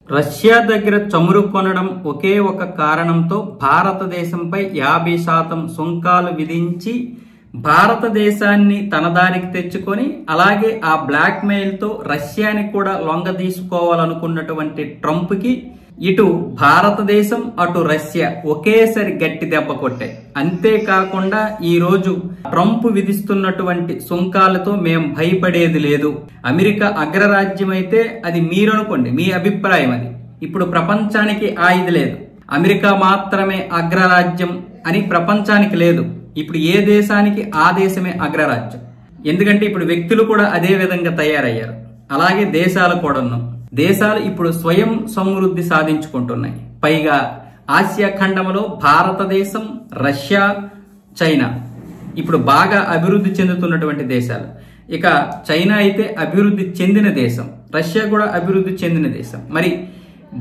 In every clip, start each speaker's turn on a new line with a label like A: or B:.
A: Russia దగ్గర చమురు కొనడం ఒకే ఒక కారణంతో భారతదేశంపై 50% సుంకాలు విధించి భారతదేశాన్ని తన దారికి తెచ్చుకొని అలాగే ఆ బ్లాక్ మెయిల్ తో రష్యాని కూడా లొంగ తీసుకోవాలనుకున్నటువంటి ట్రంప్ కి ఇటు భారతదేశం అటు రష్యా ఒకేసారి గట్టి దెబ్బ కొట్టాయి. అంతేకాకుండా ఈ రోజు ట్రంప్ విధిస్తున్నటువంటి సుంకాలతో మేము భయపడేది లేదు. అమెరికా అగ్రరాజ్యం అయితే అది మీరనుకోండి, మీ అభిప్రాయం అది. ఇప్పుడు ప్రపంచానికి ఇది లేదు, అమెరికా మాత్రమే అగ్రరాజ్యం అని ప్రపంచానికి లేదు. ఇప్పుడు ఏ దేశానికి ఆ దేశమే అగ్రరాజ్యం. ఎందుకంటే ఇప్పుడు వ్యక్తులు కూడా అదే విధంగా తయారయ్యారు. అలాగే దేశాలు కూడాను. దేశాలు ఇప్పుడు స్వయం సమృద్ధి సాధించుకుంటున్నాయి. పైగా ఆసియా ఖండంలో భారతదేశం, రష్యా, చైనా ఇప్పుడు బాగా అభివృద్ధి చెందుతున్నటువంటి దేశాలు. ఇక చైనా అయితే అభివృద్ధి చెందిన దేశం, రష్యా కూడా అభివృద్ధి చెందిన దేశం. మరి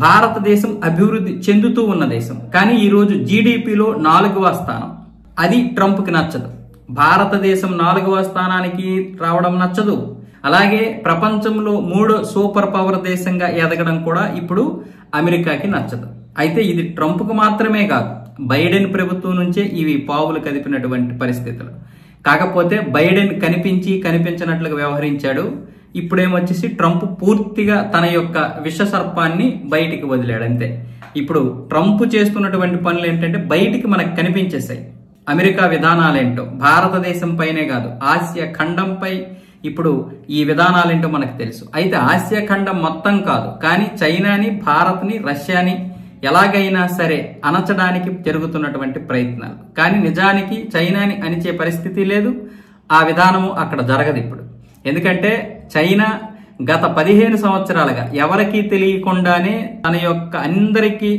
A: భారతదేశం అభివృద్ధి చెందుతూ ఉన్న దేశం. కానీ ఈరోజు జీడిపిలో 4వ స్థానం. అది ట్రంప్కి నచ్చదు. భారతదేశం 4వ స్థానానికి రావడం నచ్చదు. అలాగే ప్రపంచంలో 3వ సూపర్ పవర్ దేశంగా ఎదగడం కూడా ఇప్పుడు అమెరికాకి నచ్చదు. అయితే ఇది ట్రంప్కు మాత్రమే కాదు, బైడెన్ ప్రభుత్వం నుంచే ఇవి పావులు కదిపినటువంటి పరిస్థితులు. కాకపోతే బైడెన్ కనిపించినట్లుగా వ్యవహరించాడు. ఇప్పుడేమొచ్చేసి ట్రంప్ పూర్తిగా తన యొక్క విష సర్పాన్ని బయటికి వదిలాడు అంతే. ఇప్పుడు ట్రంప్ చేస్తున్నటువంటి పనులు ఏంటంటే బయటికి మనకు కనిపించేసాయి. అమెరికా విధానాలేంటో భారతదేశం పైనే కాదు, ఆసియా ఖండంపై ఇప్పుడు ఈ విధానాలేంటో మనకు తెలుసు. అయితే ఆసియా ఖండం మొత్తం కాదు, కానీ చైనాని, భారత్ని, రష్యాని ఎలాగైనా సరే అణచడానికి జరుగుతున్నటువంటి ప్రయత్నాలు. కానీ నిజానికి చైనాని అణిచే పరిస్థితి లేదు. ఆ విధానము అక్కడ జరగదు ఇప్పుడు. ఎందుకంటే చైనా గత 15 సంవత్సరాలుగా ఎవరికీ తెలియకుండానే తన యొక్క అందరికీ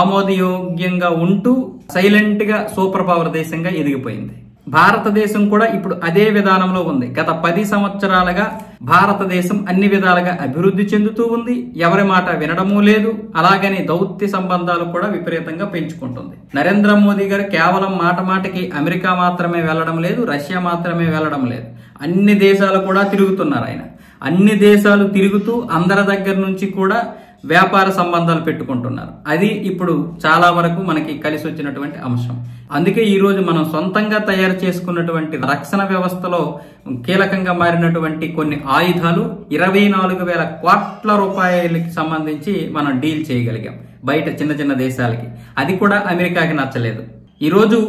A: ఆమోదయోగ్యంగా ఉంటూ సైలెంట్ గా సూపర్ పవర్ దేశంగా ఎదిగిపోయింది. భారతదేశం కూడా ఇప్పుడు అదే విధానంలో ఉంది. గత 10 సంవత్సరాలుగా భారతదేశం అన్ని విధాలుగా అభివృద్ధి చెందుతూ ఉంది. ఎవరి మాట వినడమూ లేదు. అలాగని దౌత్య సంబంధాలు కూడా విపరీతంగా పెంచుకుంటుంది. నరేంద్ర మోదీ గారు కేవలం మాటకి అమెరికా మాత్రమే వెళ్లడం లేదు, రష్యా మాత్రమే వెళ్లడం లేదు, అన్ని దేశాలు కూడా తిరుగుతున్నారు ఆయన. అన్ని దేశాలు తిరుగుతూ అందరి దగ్గర నుంచి కూడా వ్యాపార సంబంధాలు పెట్టుకుంటున్నారు. అది ఇప్పుడు చాలా వరకు మనకి కలిసి వచ్చినటువంటి అంశం. అందుకే ఈ రోజు మనం సొంతంగా తయారు చేసుకున్నటువంటి రక్షణ వ్యవస్థలో కీలకంగా మారినటువంటి కొన్ని ఆయుధాలు 24,000 కోట్ల రూపాయలకి సంబంధించి మనం డీల్ చేయగలిగాం బయట చిన్న దేశాలకి. అది కూడా అమెరికాకి నచ్చలేదు. ఈరోజు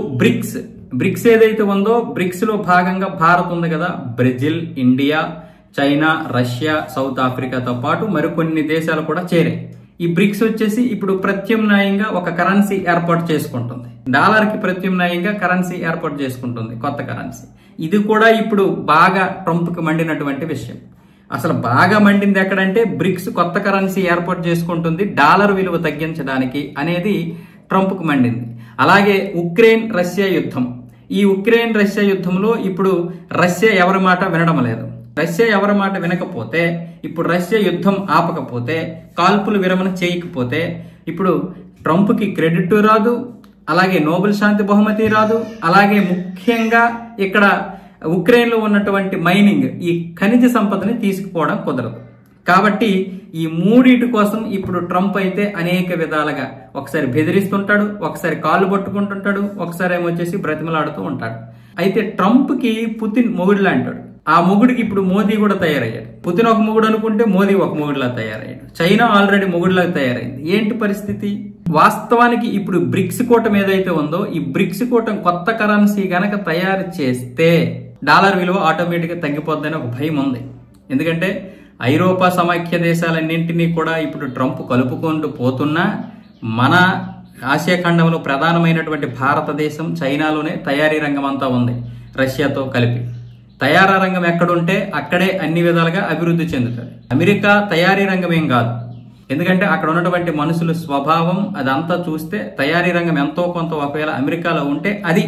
A: బ్రిక్స్ ఏదైతే ఉందో బ్రిక్స్ లో భాగంగా భారత్ ఉంది కదా, Brazil, India, China, Russia, south ఆఫ్రికాతో పాటు మరికొన్ని దేశాలు కూడా చేరాయి. ఈ బ్రిక్స్ వచ్చేసి ఇప్పుడు ప్రత్యామ్నాయంగా ఒక కరెన్సీ ఏర్పాటు చేసుకుంటుంది. డాలర్ కి ప్రత్యామ్నాయంగా కరెన్సీ ఏర్పాటు చేసుకుంటుంది, కొత్త కరెన్సీ. ఇది కూడా ఇప్పుడు బాగా ట్రంప్ కి మండినటువంటి విషయం. అసలు బాగా మండింది ఎక్కడంటే బ్రిక్స్ కొత్త కరెన్సీ ఏర్పాటు చేసుకుంటుంది డాలర్ విలువ తగ్గించడానికి అనేది ట్రంప్ కు మండింది. అలాగే ఉక్రెయిన్ రష్యా యుద్ధం. ఈ ఉక్రెయిన్ రష్యా యుద్ధంలో ఇప్పుడు రష్యా ఎవరి మాట వినడం లేదు. రష్యా ఎవరి మాట వినకపోతే, ఇప్పుడు రష్యా యుద్ధం ఆపకపోతే, కాల్పులు విరమణ చేయకపోతే ఇప్పుడు ట్రంప్ కి క్రెడిట్ రాదు, అలాగే నోబెల్ శాంతి బహుమతి రాదు. అలాగే ముఖ్యంగా ఇక్కడ ఉక్రెయిన్ లో ఉన్నటువంటి మైనింగ్, ఈ ఖనిజ సంపదని తీసుకుపోవడం కుదరదు. కాబట్టి ఈ మూడిటి కోసం ఇప్పుడు ట్రంప్ అయితే అనేక విధాలుగా ఒకసారి బెదిరిస్తుంటాడు, ఒకసారి కాళ్ళు పట్టుకుంటుంటాడు, ఒకసారి ఏమొచ్చేసి బ్రతిమలాడుతూ ఉంటాడు. అయితే ట్రంప్ కి పుతిన్ మొగుడులా అంటాడు. ఆ మొగుడికి ఇప్పుడు మోదీ కూడా తయారయ్యాడు. పుతిన్ ఒక మొగుడు అనుకుంటే మోదీ ఒక మొగుడులా తయారయ్యాడు. చైనా ఆల్రెడీ మొగుడులా తయారైంది. ఏంటి పరిస్థితి? వాస్తవానికి ఇప్పుడు బ్రిక్స్ కూటమి ఏదైతే ఉందో ఈ బ్రిక్స్ కూటమి కొత్త కరెన్సీ గనక తయారు చేస్తే డాలర్ విలువ ఆటోమేటిక్ గా తగ్గిపోద్దని ఒక భయం ఉంది. ఎందుకంటే ఐరోపా సమాఖ్య దేశాలన్నింటినీ కూడా ఇప్పుడు ట్రంప్ కలుపుకుంటూ పోతున్నా మన ఆసియా ఖండంలో ప్రధానమైనటువంటి భారతదేశం, చైనాలోనే తయారీ రంగం అంతా ఉంది రష్యాతో కలిపి. తయారీ రంగం ఎక్కడుంటే అక్కడే అన్ని విధాలుగా అభివృద్ధి చెందుతుంది. అమెరికా తయారీ రంగం ఏం కాదు. ఎందుకంటే అక్కడ ఉన్నటువంటి మనుషుల స్వభావం అదంతా చూస్తే తయారీ రంగం ఎంతో కొంత ఒకవేళ అమెరికాలో ఉంటే అది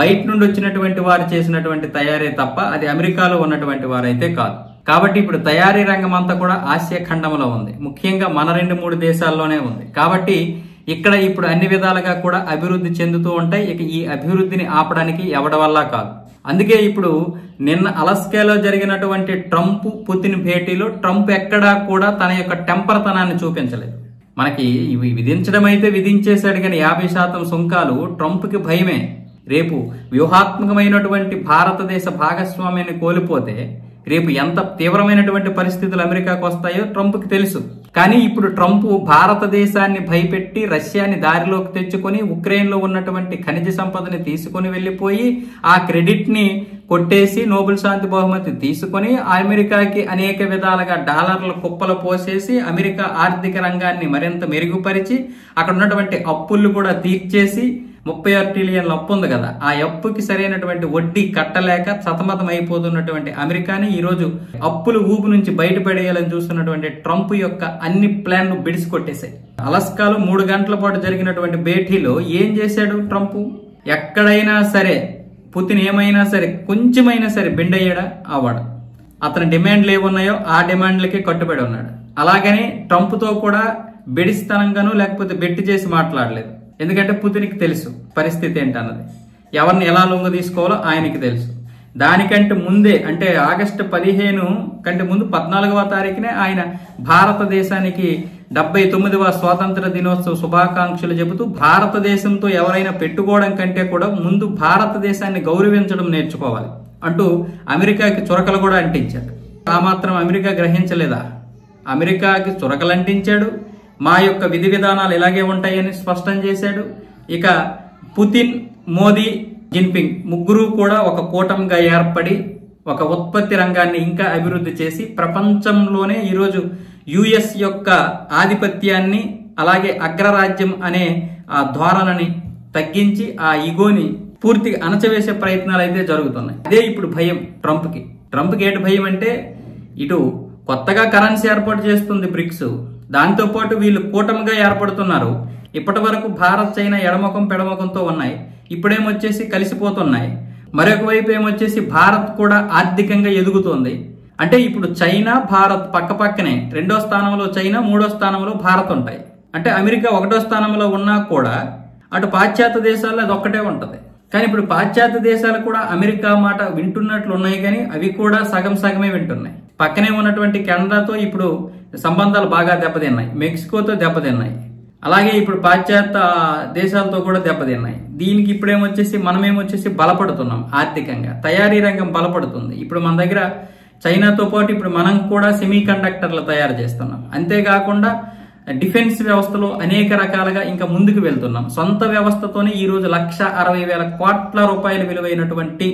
A: బయట నుండి వచ్చినటువంటి వారు చేసినటువంటి తయారీ తప్ప అది అమెరికాలో ఉన్నటువంటి వారైతే కాదు. కాబట్టి ఇప్పుడు తయారీ రంగం అంతా కూడా ఆసియా ఖండంలో ఉంది. ముఖ్యంగా మన 2-3 దేశాల్లోనే ఉంది. కాబట్టి ఇక్కడ ఇప్పుడు అన్ని విధాలుగా కూడా అభివృద్ధి చెందుతూ ఉంటాయి. ఇక ఈ అభివృద్ధిని ఆపడానికి ఎవడి వల్ల కాదు. అందుకే ఇప్పుడు నిన్న అలస్కాలో జరిగినటువంటి ట్రంప్ పుతిన్ భేటీలో ట్రంప్ ఎక్కడా కూడా తన యొక్క టెంపర్తనాన్ని చూపించలేదు. మనకి ఇవి విధించడం అయితే విధించేశాడు, కానీ 50% సుంకాలు ట్రంప్కి భయమే. రేపు వ్యూహాత్మకమైనటువంటి భారతదేశ భాగస్వామ్యాన్ని కోల్పోతే రేపు ఎంత తీవ్రమైనటువంటి పరిస్థితులు అమెరికాకు వస్తాయో ట్రంప్కి తెలుసు. కానీ ఇప్పుడు ట్రంప్ భారతదేశాన్ని భయపెట్టి రష్యాని దారిలోకి తెచ్చుకొని ఉక్రెయిన్లో ఉన్నటువంటి ఖనిజ సంపదని తీసుకొని వెళ్లిపోయి ఆ క్రెడిట్ ని కొట్టేసి నోబెల్ శాంతి బహుమతి తీసుకొని అమెరికాకి అనేక విధాలుగా డాలర్ల కుప్పలు పోసేసి అమెరికా ఆర్థిక రంగాన్ని మరింత మెరుగుపరిచి అక్కడ ఉన్నటువంటి అప్పులు కూడా తీర్చేసి 36 ట్రిలియన్ల అప్పు ఉంది కదా, ఆ అప్పుకి సరైనటువంటి వడ్డీ కట్టలేక సతమతం అయిపోతున్నటువంటి అమెరికాని ఈరోజు అప్పుల ఊపు నుంచి బయటపడేయాలని చూస్తున్నటువంటి ట్రంప్ యొక్క అన్ని ప్లాన్లు బిడిసి కొట్టేశాయి. అలస్కాలో 3 గంటల పాటు జరిగినటువంటి భేటీలో ఏం చేశాడు ట్రంప్? ఎక్కడైనా సరే పుతిన్ ఏమైనా సరే కొంచెమైనా సరే బెండ్ అయ్యాడా? అవ్వడు. అతని డిమాండ్లు ఏమున్నాయో ఆ డిమాండ్లకి కట్టుబడి ఉన్నాడు. అలాగని ట్రంప్తో కూడా బెడిస్తనంగాను లేకపోతే బెట్టి చేసి మాట్లాడలేదు. ఎందుకంటే పుతిన్కి తెలుసు పరిస్థితి ఏంటన్నది, ఎవరిని ఎలా లొంగ తీసుకోవాలో ఆయనకి తెలుసు. దానికంటే ముందే అంటే ఆగస్టు 15 కంటే ముందు 14వ తారీఖునే ఆయన భారతదేశానికి 79వ స్వాతంత్ర దినోత్సవ శుభాకాంక్షలు చెబుతూ భారతదేశంతో ఎవరైనా పెట్టుకోవడం కంటే కూడా ముందు భారతదేశాన్ని గౌరవించడం నేర్చుకోవాలి అంటూ అమెరికాకి చురకలు కూడా అంటించాడు. ఆ మాత్రం అమెరికా గ్రహించలేదా? అమెరికాకి చురకలు అంటించాడు. మా యొక్క విధి విధానాలు ఇలాగే ఉంటాయని స్పష్టం చేశాడు. ఇక పుతిన్, మోదీ, జిన్పింగ్ ముగ్గురు కూడా ఒక కూటమిగా ఏర్పడి ఒక ఉత్పత్తి రంగాన్ని ఇంకా అభివృద్ధి చేసి ప్రపంచంలోనే ఈరోజు యుఎస్ యొక్క ఆధిపత్యాన్ని అలాగే అగ్రరాజ్యం అనే ఆ ధోరణిని తగ్గించి ఆ ఈగోని పూర్తిగా అణచవేసే ప్రయత్నాలు అయితే జరుగుతున్నాయి. అదే ఇప్పుడు భయం ట్రంప్కి. ట్రంప్కి ఏంటి భయం అంటే ఇటు కొత్తగా కరెన్సీ ఏర్పాటు చేస్తుంది బ్రిక్స్, దాంతో పాటు వీళ్ళు కూటమిగా ఏర్పడుతున్నారు. ఇప్పటి వరకు భారత్, చైనా ఎడమకం పెడమకంతో ఉన్నాయి, ఇప్పుడేమొచ్చేసి కలిసిపోతున్నాయి. మరొక వైపు ఏమొచ్చేసి భారత్ కూడా ఆర్థికంగా ఎదుగుతోంది. అంటే ఇప్పుడు చైనా, భారత్ పక్క పక్కనే 2వ స్థానంలో చైనా, 3వ స్థానంలో భారత్ ఉంటాయి. అంటే అమెరికా 1వ స్థానంలో ఉన్నా కూడా అటు పాశ్చాత్య దేశాల్లో అది ఒక్కటే ఉంటది. కానీ ఇప్పుడు పాశ్చాత్య దేశాలు కూడా అమెరికా మాట వింటున్నట్లు ఉన్నాయి, కానీ అవి కూడా సగం సగమే వింటున్నాయి. పక్కనే ఉన్నటువంటి కెనడాతో ఇప్పుడు సంబంధాలు బాగా దెబ్బతిన్నాయి, మెక్సికోతో దెబ్బతిన్నాయి, అలాగే ఇప్పుడు పాశ్చాత్య దేశాలతో కూడా దెబ్బతిన్నాయి. దీనికి ఇప్పుడేమొచ్చేసి మనమేమొచ్చేసి బలపడుతున్నాం ఆర్థికంగా, తయారీ రంగం బలపడుతుంది. ఇప్పుడు మన దగ్గర చైనాతో పాటు ఇప్పుడు మనం కూడా సెమీ కండక్టర్లు తయారు చేస్తున్నాం. అంతేకాకుండా డిఫెన్స్ వ్యవస్థలో అనేక రకాలుగా ఇంకా ముందుకు వెళ్తున్నాం. సొంత వ్యవస్థతోనే ఈ రోజు 1,60,000 కోట్ల రూపాయలు విలువైనటువంటి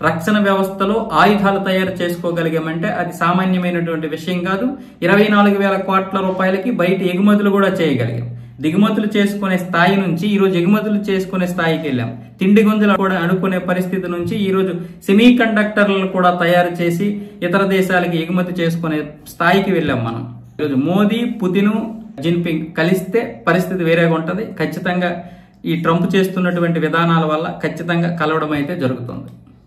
A: రక్షణ వ్యవస్థలో ఆయుధాలు తయారు చేసుకోగలిగామంటే అది సామాన్యమైనటువంటి విషయం కాదు. 24,000 కోట్ల రూపాయలకి బయట ఎగుమతులు కూడా చేయగలిగాం. దిగుమతులు చేసుకునే స్థాయి నుంచి ఈ రోజు ఎగుమతులు చేసుకునే స్థాయికి వెళ్ళాం. తిండి గుంజలు కూడా అనుకునే పరిస్థితి నుంచి ఈ రోజు సెమీ కండక్టర్లను కూడా తయారు చేసి ఇతర దేశాలకి ఎగుమతి చేసుకునే స్థాయికి వెళ్ళాం మనం. ఈరోజు మోదీ, పుతిన్, జిన్పింగ్ కలిస్తే పరిస్థితి వేరేగా ఉంటది. ఖచ్చితంగా ఈ ట్రంప్ చేస్తున్నటువంటి విధానాల వల్ల ఖచ్చితంగా కలవడం అయితే జరుగుతుంది.